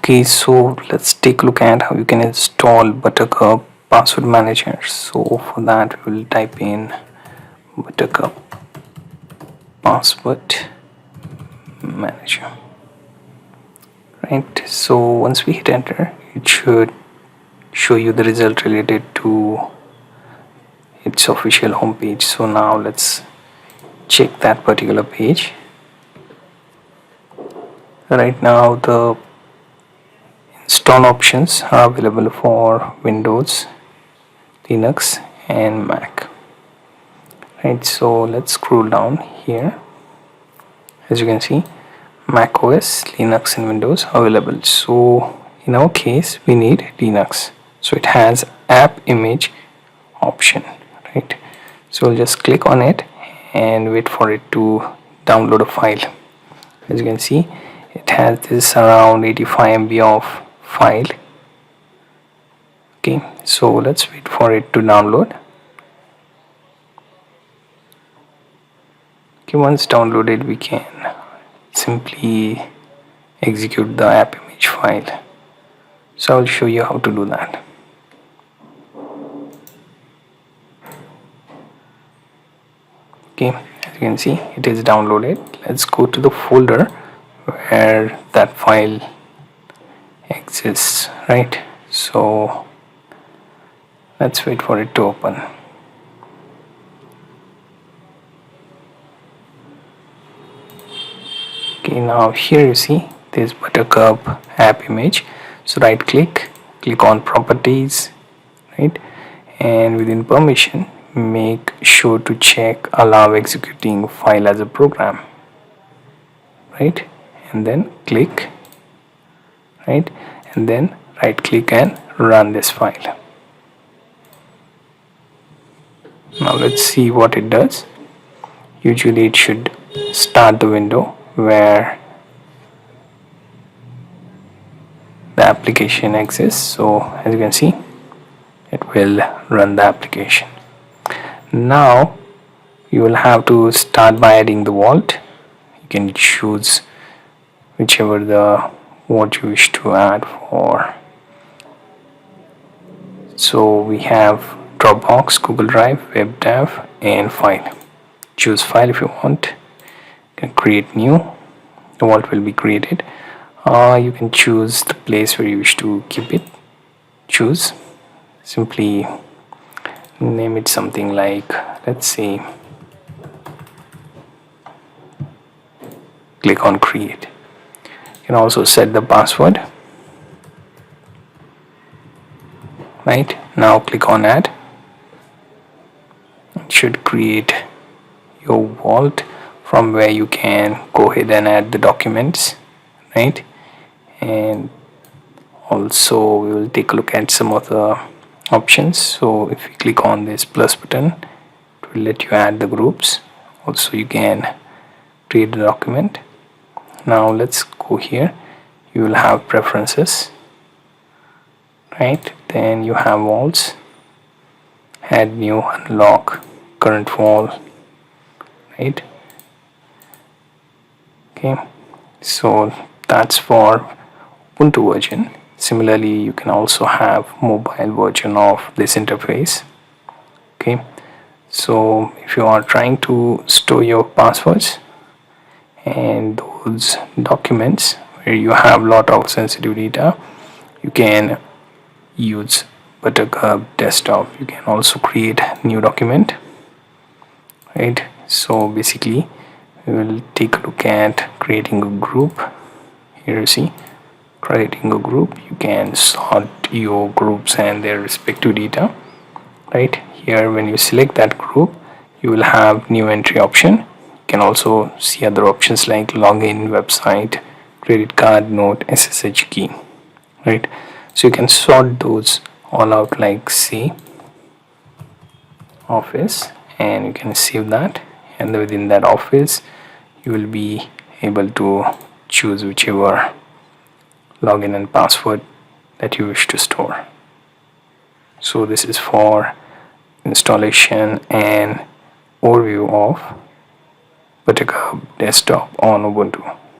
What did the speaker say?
Okay, so let's take a look at how you can install Buttercup Password Manager. So for that we will type in Buttercup Password Manager. Right, so once we hit enter, it should show you the result related to its official homepage. So now let's check that particular page. Right now the install options are available for Windows, Linux and Mac. Right, so let's scroll down here. As you can see, Mac OS, Linux and Windows available. So in our case we need Linux, so it has app image option, right? So we'll just click on it and wait for it to download a file. As you can see, it has this around 85 MB of file. Okay, so let's wait for it to download. Okay, once downloaded, we can simply execute the app image file. So I'll show you how to do that. Okay, as you can see, it is downloaded. Let's go to the folder where that file exists, right? So let's wait for it to open. Okay, now here you see this Buttercup app image. So right click on properties, right, and within permission make sure to check allow executing file as a program, right, and then click, right, and then right click and run this file. Now let's see what it does. Usually it should start the window where the application exists. So as you can see, it will run the application. Now you will have to start by adding the vault. You can choose whichever the vault you wish to add for. So we have Dropbox, Google Drive, WebDAV and file. Choose file if you want. You can create new. The vault will be created. You can choose the place where you wish to keep it. Choose, simply name it something like, let's say, click on create. You can also set the password. Right, now click on add. It should create your vault from where you can go ahead and add the documents, right? And also we will take a look at some of the options. So if you click on this plus button, it will let you add the groups. Also you can create a document. Now let's go here. You will have preferences, right? Then you have vaults, add new, unlock, current vault, right? Okay, so that's for Ubuntu version. Similarly, you can also have mobile version of this interface. Okay, so if you are trying to store your passwords and those documents where you have a lot of sensitive data, you can use Buttercup desktop. You can also create new document, right? So basically we will take a look at creating a group. Here you see, creating a group. You can sort your groups and their respective data, right? Here when you select that group, you will have new entry option. You can also see other options like login, website, credit card, note, SSH key, right? So you can sort those all out, like say office, and you can save that, and within that office you will be able to choose whichever login and password that you wish to store. So this is for installation and overview of Buttercup desktop on Ubuntu.